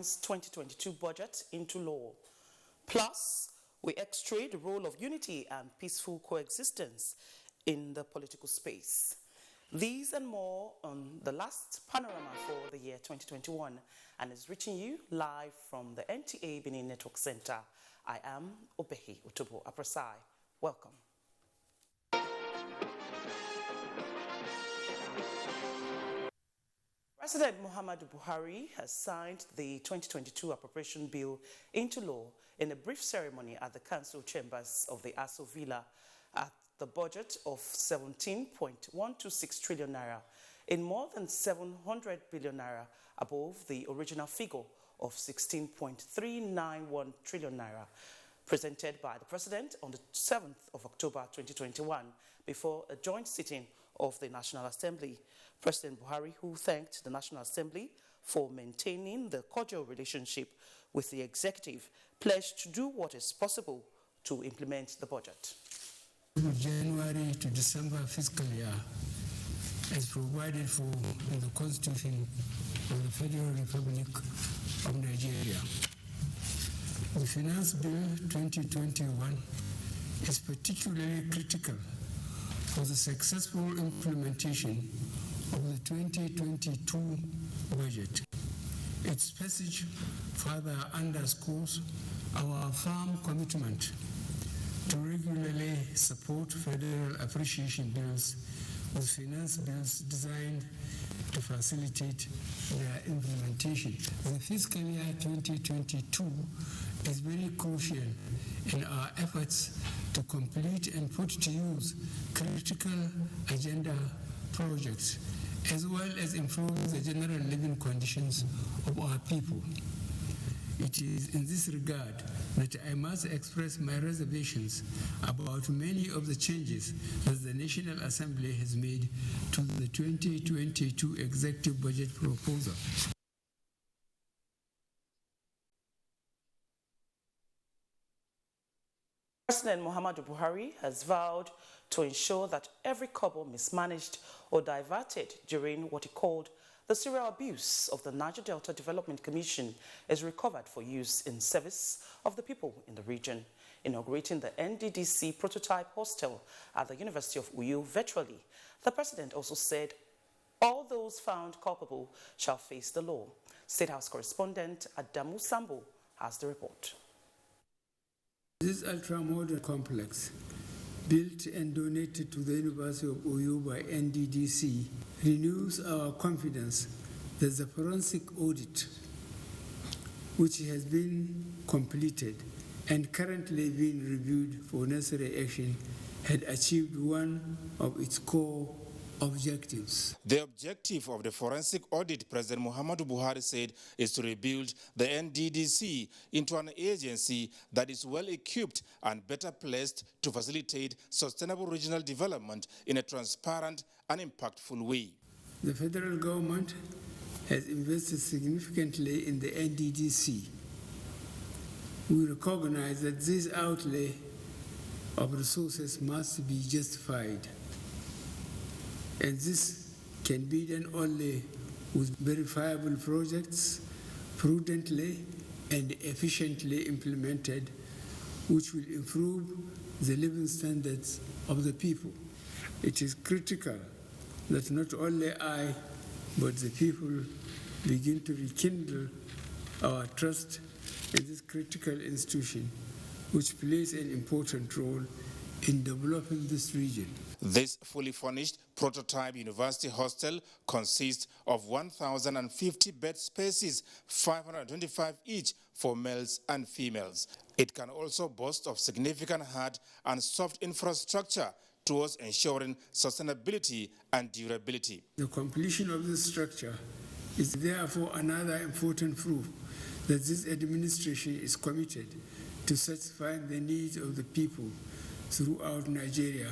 signs 2022 budget into law. Plus, we x-ray the role of unity and peaceful coexistence in the political space. These and more on the last Panorama for the year 2021 and is reaching you live from the NTA Benin Network Center. I am Obehi Utubo Aprasai. Welcome. President Muhammadu Buhari has signed the 2022 appropriation bill into law in a brief ceremony at the council chambers of the Aso Villa at the budget of 17.126 trillion naira in more than 700 billion naira above the original figure of 16.391 trillion naira presented by the President on the 7th of October 2021 before a joint sitting of the National Assembly. President Buhari, who thanked the National Assembly for maintaining the cordial relationship with the executive, pledged to do what is possible to implement the budget. January to December fiscal year, as provided for in the Constitution of the Federal Republic of Nigeria. The Finance Bill 2021 is particularly critical for the successful implementation of the 2022 budget. Its passage further underscores our firm commitment to regularly support federal appreciation bills with finance bills designed to facilitate their implementation. The fiscal year 2022 is very crucial in our efforts to complete and put to use critical agenda projects, as well as improve the general living conditions of our people. It is in this regard that I must express my reservations about many of the changes that the National Assembly has made to the 2022 executive budget proposal. President Muhammadu Buhari has vowed to ensure that every kobo mismanaged or diverted during what he called the serial abuse of the Niger Delta Development Commission is recovered for use in service of the people in the region. Inaugurating the NDDC prototype hostel at the University of Uyo virtually, the president also said all those found culpable shall face the law. State House correspondent Adamu Sambo has the report. This ultra-modern complex, built and donated to the University of Uyo by NDDC, renews our confidence that the forensic audit, which has been completed and currently being reviewed for necessary action, had achieved one of its core objectives. The objective of the forensic audit, President Muhammadu Buhari said, is to rebuild the NDDC into an agency that is well equipped and better placed to facilitate sustainable regional development in a transparent and impactful way. The federal government has invested significantly in the NDDC. We recognize that this outlay of resources must be justified. And this can be done only with verifiable projects, prudently and efficiently implemented, which will improve the living standards of the people. It is critical that not only I, but the people begin to rekindle our trust in this critical institution, which plays an important role in developing this region. This fully furnished prototype university hostel consists of 1,050 bed spaces, 525 each for males and females. It can also boast of significant hard and soft infrastructure towards ensuring sustainability and durability. The completion of this structure is therefore another important proof that this administration is committed to satisfying the needs of the people throughout Nigeria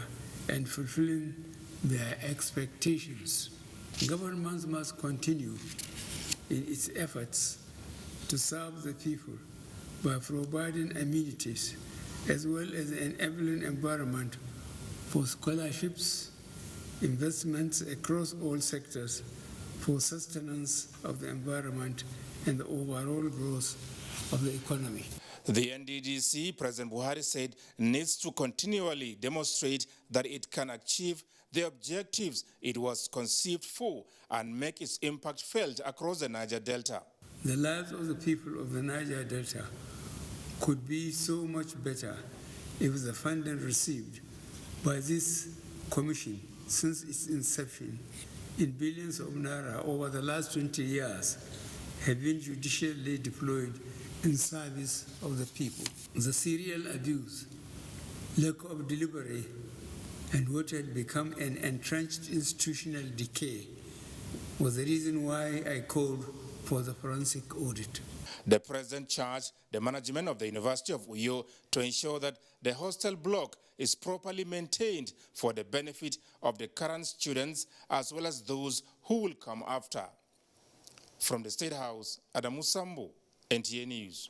and fulfilling their expectations. Governments must continue in its efforts to serve the people by providing amenities as well as an enabling environment for scholarships, investments across all sectors for sustenance of the environment and the overall growth of the economy. The NDDC, President Buhari said, needs to continually demonstrate that it can achieve the objectives it was conceived for and make its impact felt across the Niger Delta. The lives of the people of the Niger Delta could be so much better if the funding received by this commission since its inception in billions of naira over the last 20 years have been judicially deployed in service of the people. The serial abuse, lack of delivery, and what had become an entrenched institutional decay was the reason why I called for the forensic audit. The president charged the management of the University of Uyo to ensure that the hostel block is properly maintained for the benefit of the current students as well as those who will come after. From the State House, Adamu Sambo, NTA News.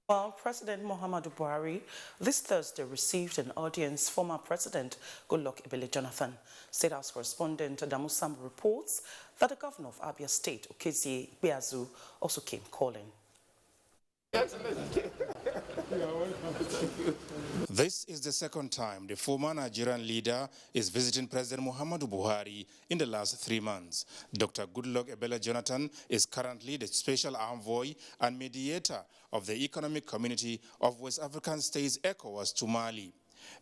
While President Muhammadu Buhari this Thursday received an audience, former President Goodluck Ebele Jonathan. State House correspondent Adamu Sambo reports that the governor of Abia State, Okezie Ikpeazu, also came calling. This is the second time the former Nigerian leader is visiting President Muhammadu Buhari in the last 3 months. Dr. Goodluck Ebele Jonathan is currently the special envoy and mediator of the Economic Community of West African States, ECOWAS, to Mali.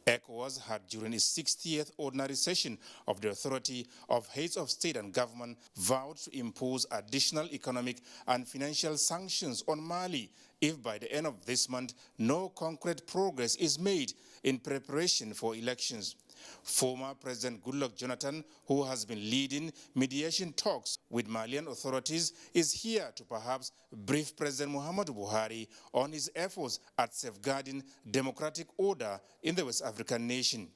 ECOWAS had, during its 60th ordinary session of the Authority of Heads of State and Government, vowed to impose additional economic and financial sanctions on Mali if by the end of this month no concrete progress is made in preparation for elections. Former President Goodluck Jonathan, who has been leading mediation talks with Malian authorities, is here to perhaps brief President Muhammadu Buhari on his efforts at safeguarding democratic order in the West African nation.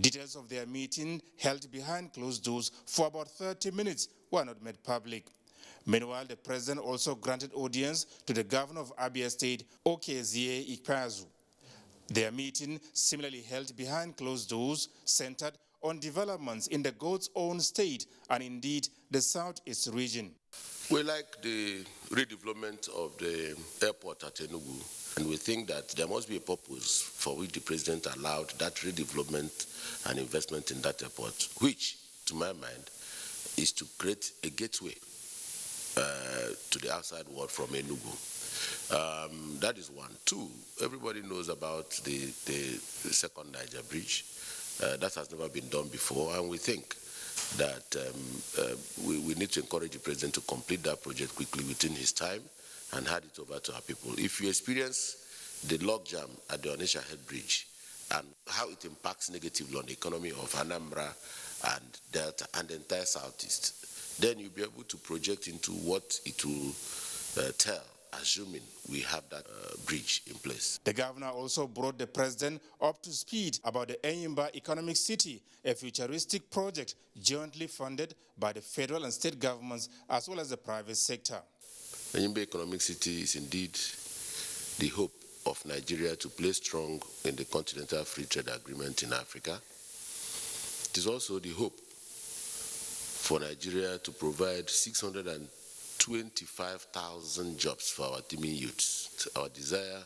Details of their meeting, held behind closed doors for about 30 minutes, were not made public. Meanwhile, the president also granted audience to the governor of Abia State, Okezie Ikpeazu. Their meeting, similarly held behind closed doors, centered on developments in the God's own state and indeed the southeast region. We like the redevelopment of the airport at Enugu, and we think that there must be a purpose for which the president allowed that redevelopment and investment in that airport, which, to my mind, is to create a gateway to the outside world from Enugu. That is one. Two, everybody knows about the second Niger bridge. That has never been done before, and we think that we need to encourage the president to complete that project quickly within his time and hand it over to our people. If you experience the logjam at the Onitsha Head Bridge and how it impacts negatively on the economy of Anambra and Delta and the entire Southeast, then you'll be able to project into what it will tell, assuming we have that bridge in place. The governor also brought the president up to speed about the Enyimba Economic City, a futuristic project jointly funded by the federal and state governments as well as the private sector. Enyimba Economic City is indeed the hope of Nigeria to play strong in the Continental Free Trade Agreement in Africa. It is also the hope for Nigeria to provide 625,000 jobs for our teeming youths. Our desire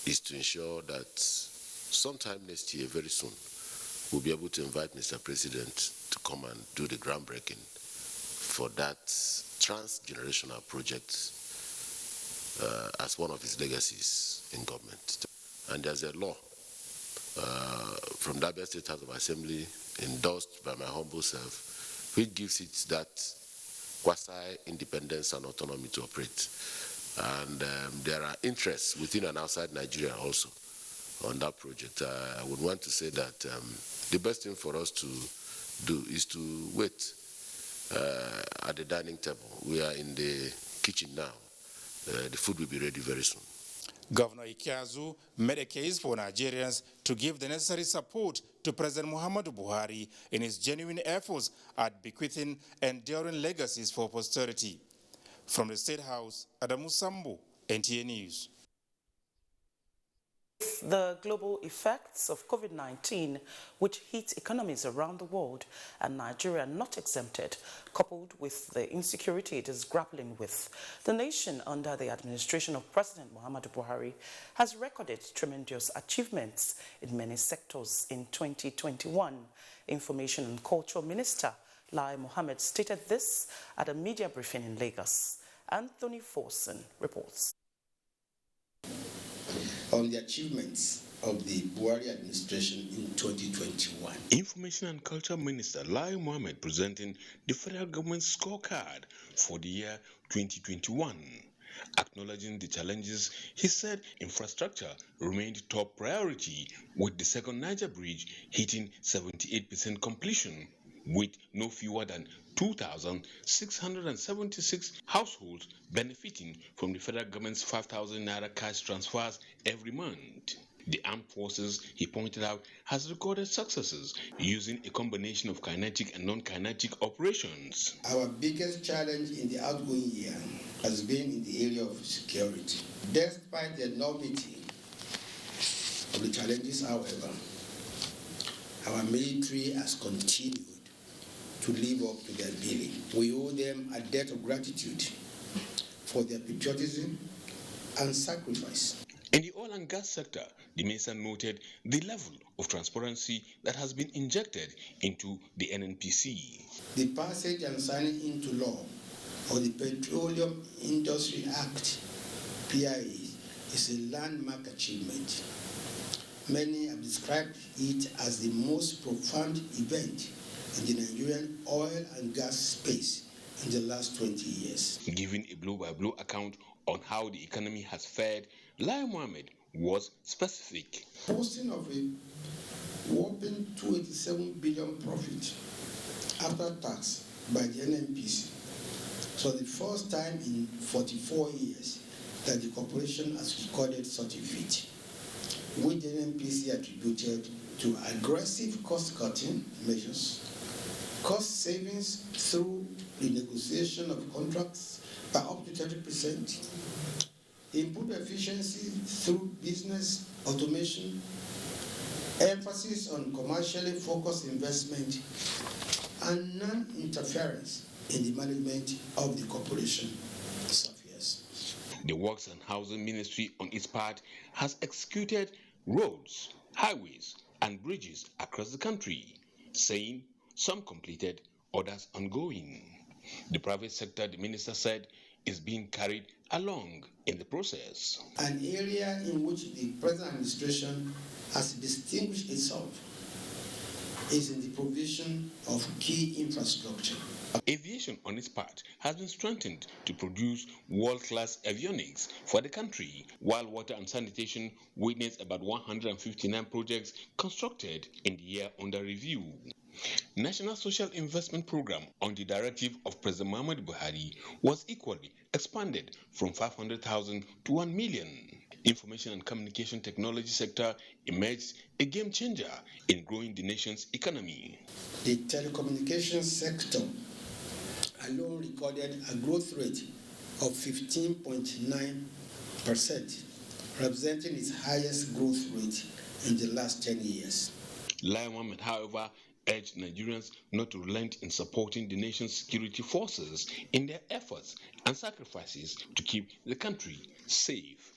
is to ensure that sometime next year, very soon, we'll be able to invite Mr. President to come and do the groundbreaking for that transgenerational project as one of his legacies in government. And there's a law from the Abia State House of Assembly endorsed by my humble self, which gives it that quasi-independence and autonomy to operate. And there are interests within and outside Nigeria also on that project. I would want to say that the best thing for us to do is to wait at the dining table. We are in the kitchen now. The food will be ready very soon. Governor Ikpeazu made a case for Nigerians to give the necessary support to President Muhammadu Buhari in his genuine efforts at bequeathing enduring legacies for posterity. From the State House, Adamu Sambo, NTA News. The global effects of COVID-19, which hit economies around the world and Nigeria not exempted, coupled with the insecurity it is grappling with, the nation under the administration of President Muhammadu Buhari has recorded tremendous achievements in many sectors in 2021. Information and Culture Minister Lai Mohammed stated this at a media briefing in Lagos. Anthony Forson reports. On the achievements of the Buhari administration in 2021. Information and Culture Minister Lai Mohammed presenting the federal government's scorecard for the year 2021. Acknowledging the challenges, he said infrastructure remained top priority, with the second Niger Bridge hitting 78% completion, with no fewer than 2,676 households benefiting from the federal government's 5,000 naira cash transfers every month. The armed forces, he pointed out, has recorded successes using a combination of kinetic and non-kinetic operations. Our biggest challenge in the outgoing year has been in the area of security. Despite the enormity of the challenges, however, our military has continued to live up to their billing. We owe them a debt of gratitude for their patriotism and sacrifice. In the oil and gas sector, the minister noted the level of transparency that has been injected into the NNPC. The passage and signing into law of the Petroleum Industry Act, PIA, is a landmark achievement. Many have described it as the most profound event in the Nigerian oil and gas space in the last 20 years. Giving a blow-by-blow account on how the economy has fared, Lai Mohammed was specific. Posting of a whopping 287 billion profit after tax by the NNPC. So the first time in 44 years that the corporation has recorded such a feat, which the NNPC attributed to aggressive cost-cutting measures, cost savings through the negotiation of contracts by up to 30%, improved efficiency through business automation, emphasis on commercially focused investment, and non-interference in the management of the corporation affairs. The Works and Housing Ministry, on its part, has executed roads, highways, and bridges across the country, saying some completed, others ongoing. The private sector, the minister said, is being carried along in the process. An area in which the present administration has distinguished itself is in the provision of key infrastructure. Aviation, on its part, has been strengthened to produce world-class avionics for the country, while water and sanitation witnessed about 159 projects constructed in the year under review. National Social Investment Program on the directive of President Muhammadu Buhari was equally expanded from 500,000 to 1 million. Information and communication technology sector emerged a game changer in growing the nation's economy. The telecommunications sector alone recorded a growth rate of 15.9%, representing its highest growth rate in the last 10 years. Lai Mohammed, however, urged Nigerians not to relent in supporting the nation's security forces in their efforts and sacrifices to keep the country safe.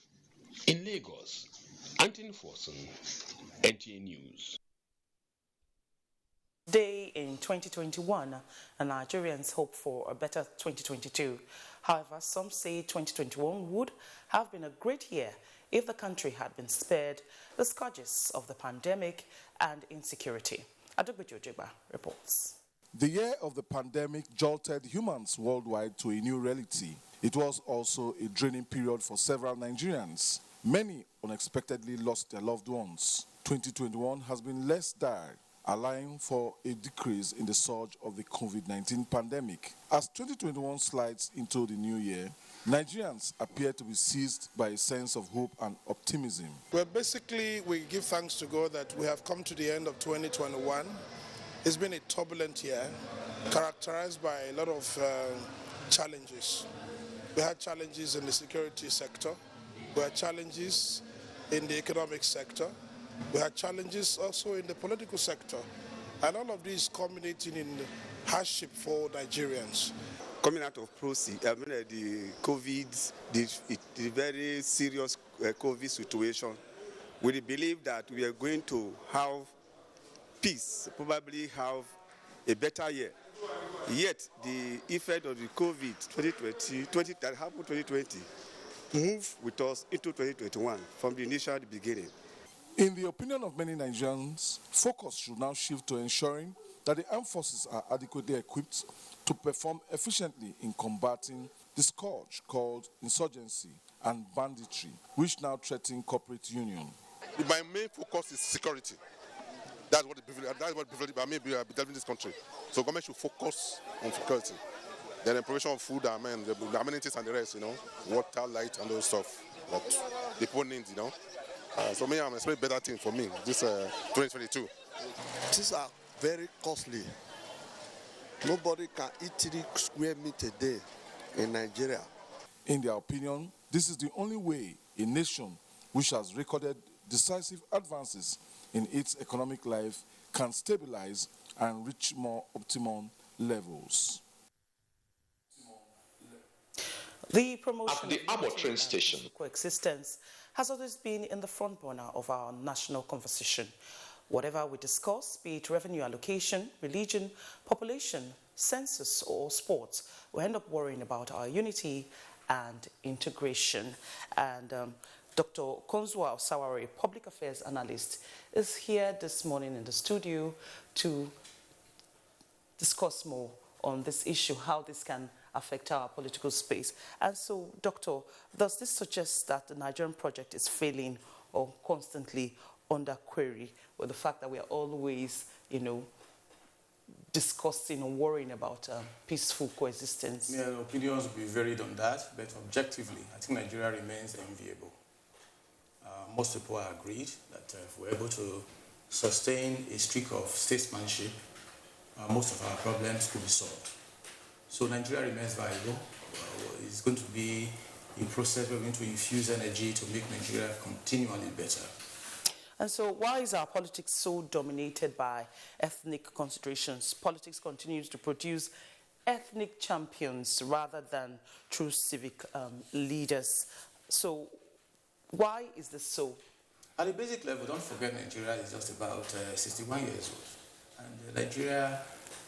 In Lagos, Anthony Forson, NTA News. Day in 2021, and Nigerians hope for a better 2022. However, some say 2021 would have been a great year if the country had been spared the scourges of the pandemic and insecurity. Adogbeji Ojeba reports. The year of the pandemic jolted humans worldwide to a new reality. It was also a draining period for several Nigerians. Many unexpectedly lost their loved ones. 2021 has been less dire, allowing for a decrease in the surge of the COVID-19 pandemic. As 2021 slides into the new year, Nigerians appear to be seized by a sense of hope and optimism. Well, basically, we give thanks to God that we have come to the end of 2021. It's been a turbulent year, characterized by a lot of challenges. We had challenges in the security sector. We had challenges in the economic sector. We had challenges also in the political sector. And all of these culminating in hardship for Nigerians. Coming out of the COVID, the very serious COVID situation, we believe that we are going to have peace, probably have a better year. Yet the effect of the COVID 2020 that happened 2020 moved with us into 2021 from the initial beginning. In the opinion of many Nigerians, focus should now shift to ensuring that the armed forces are adequately equipped to perform efficiently in combating the scourge called insurgency and banditry, which now threaten corporate union. My main focus is security. That's what I may be developing in this country. So government should focus on security. Then the provision of food, the amenities and the rest, water, light, and those stuff that the people need, So I'm expecting better thing for me this 2022. These are very costly. Nobody can eat 3 square meters a day in Nigeria. In their opinion, this is the only way a nation which has recorded decisive advances in its economic life can stabilize and reach more optimum levels. The promotion at the Abo train station, coexistence has always been in the front burner of our national conversation. Whatever we discuss, be it revenue allocation, religion, population, census, or sports, we end up worrying about our unity and integration. And Dr. Konzua Osawari, public affairs analyst, is here this morning in the studio to discuss more on this issue, how this can affect our political space. And so, Doctor, does this suggest that the Nigerian project is failing or constantly under query with the fact that we are always, discussing or worrying about peaceful coexistence? Yeah, opinions will be varied on that, but objectively, I think Nigeria remains enviable. Most people are agreed that if we're able to sustain a streak of statesmanship, most of our problems could be solved. So Nigeria remains viable. It's going to be a process where we're going to infuse energy to make Nigeria continually better. And so why is our politics so dominated by ethnic considerations? Politics continues to produce ethnic champions rather than true civic leaders. So why is this so? At a basic level, don't forget Nigeria is just about 61 years old. And Nigeria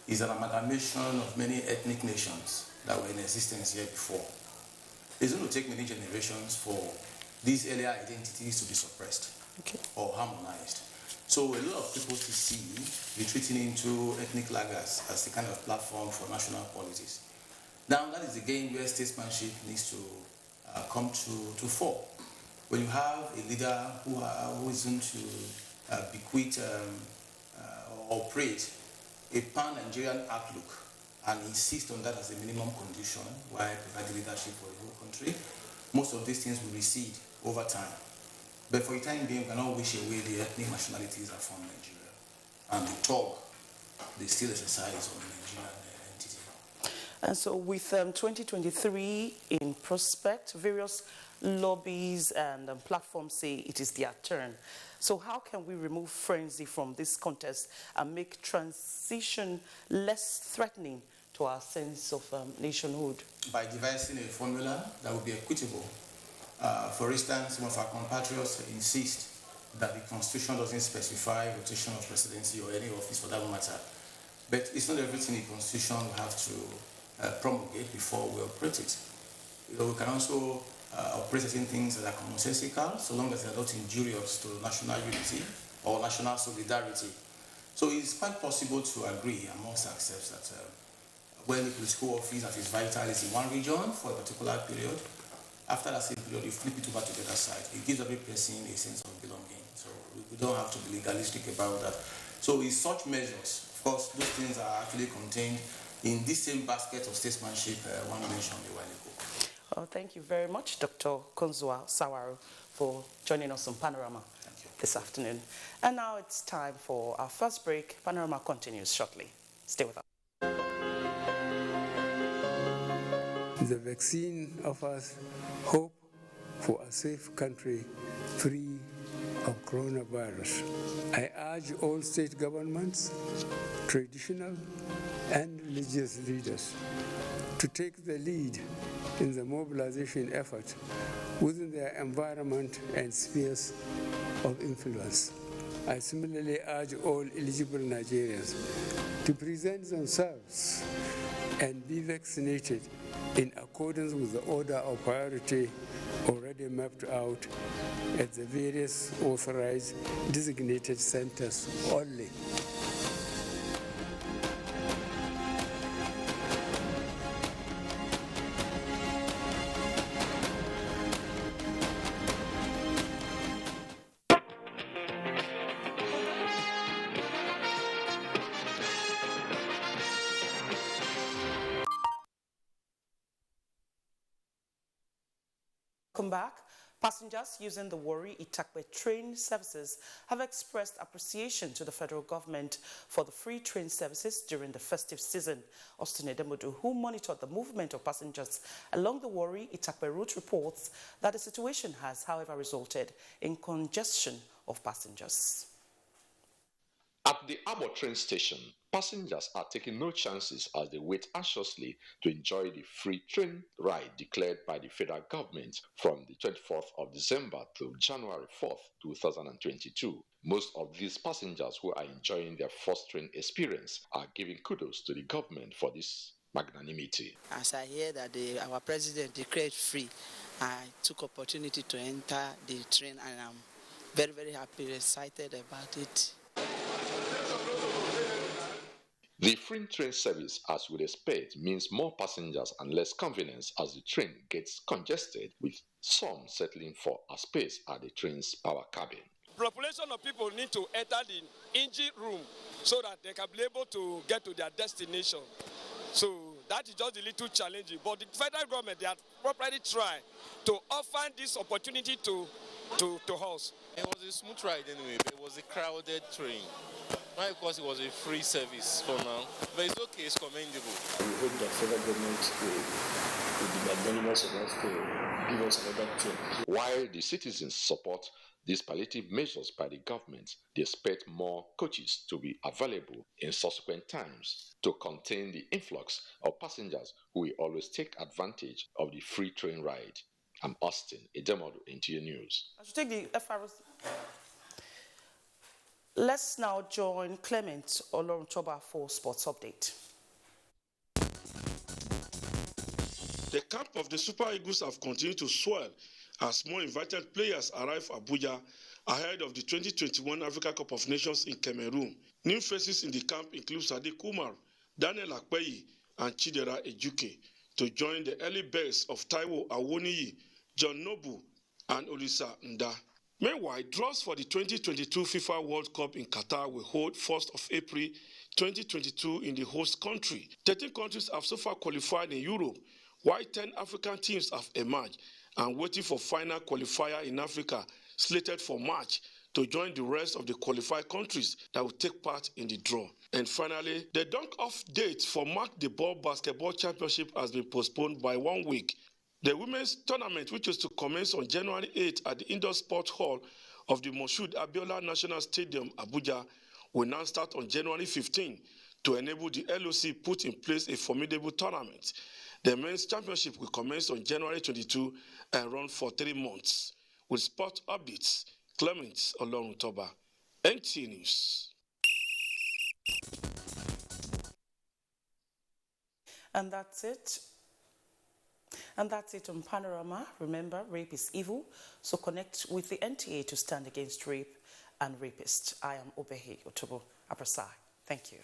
is an amalgamation of many ethnic nations that were in existence here before. It's going to take many generations for these earlier identities to be suppressed or harmonized. So a lot of people see retreating into ethnic lagers as the kind of platform for national politics. Now that is the game where statesmanship needs to come to fore. When you have a leader who is going to bequeath or operate a pan-Nigerian outlook and insist on that as a minimum condition while providing leadership for the whole country, most of these things will recede over time. But for the time being, we cannot wish away the ethnic nationalities that form Nigeria and the tug they still exercise on the Nigerian entity. And so with 2023 in prospect, various lobbies and platforms say it is their turn. So how can we remove frenzy from this contest and make transition less threatening to our sense of nationhood? By devising a formula that will be equitable. For instance, some of our compatriots insist that the Constitution doesn't specify rotation of presidency or any office for that matter. But it's not everything in the Constitution we have to promulgate before we operate it. We can also operate certain things that are commonsensical, so long as they are not injurious to national unity or national solidarity. So it's quite possible to agree amongst ourselves that when the political office that is vital is in one region for a particular period, after that same period, you flip it over to the other side. It gives every person a sense of belonging. So we don't have to be legalistic about that. So with such measures, of course, those things are actually contained in this same basket of statesmanship one mentioned a while ago. Well, thank you very much, Dr. Konzua Osawari, for joining us on Panorama this afternoon. And now it's time for our first break. Panorama continues shortly. Stay with us. The vaccine offers hope for a safe country free of coronavirus. I urge all state governments, traditional and religious leaders to take the lead in the mobilization effort within their environment and spheres of influence. I similarly urge all eligible Nigerians to present themselves and be vaccinated in accordance with the order of priority already mapped out at the various authorized designated centers only. Welcome back. Passengers using the Warri-Itakpe train services have expressed appreciation to the federal government for the free train services during the festive season. Austin Edemodu, who monitored the movement of passengers along the Warri-Itakpe route, reports that the situation has, however, resulted in congestion of passengers. At the Abo train station, passengers are taking no chances as they wait anxiously to enjoy the free train ride declared by the federal government from the 24th of December to January 4th, 2022. Most of these passengers who are enjoying their first train experience are giving kudos to the government for this magnanimity. As I hear that our president declared free, I took opportunity to enter the train and I'm very, very happy, excited about it. The free train service, as we'd expect, means more passengers and less convenience as the train gets congested, with some settling for a space at the train's power cabin. Population of people need to enter the engine room so that they can be able to get to their destination. So that is just a little challenging. But the federal government, they have properly tried to offer this opportunity to us. It was a smooth ride anyway, but it was a crowded train. Not because it was a free service for now, but it's okay, it's commendable. We hope that federal government will be magnanimous enough to give us another train. While the citizens support these palliative measures by the government, they expect more coaches to be available in subsequent times to contain the influx of passengers who will always take advantage of the free train ride. I'm Austin Edemodu, NTA News. I should take the FRS. Let's now join Clement Oloruntoba for Sports Update. The camp of the Super Eagles have continued to swell as more invited players arrive Abuja ahead of the 2021 Africa Cup of Nations in Cameroon. New faces in the camp include Sadiq Kumar, Daniel Akpeyi, and Chidera Ejuke to join the early birds of Taiwo Awoniyi, John Nobu, and Olisa Nda. Meanwhile, draws for the 2022 FIFA World Cup in Qatar will hold 1st of April 2022 in the host country. 13 countries have so far qualified in Europe, while 10 African teams have emerged and waiting for final qualifier in Africa, slated for March, to join the rest of the qualified countries that will take part in the draw. And finally, the dunk-off date for Mark the Ball Basketball Championship has been postponed by 1 week. The women's tournament, which is to commence on January 8 at the Indoor Sports Hall of the Moshood Abiola National Stadium, Abuja, will now start on January 15 to enable the LOC put in place a formidable tournament. The men's championship will commence on January 22 and run for 3 months. With sport updates, Clement Oloruntoba, NTA News. And that's it. And that's it on Panorama. Remember, rape is evil, so connect with the NTA to stand against rape and rapists. I am Obehe Otobo Aprasai. Thank you.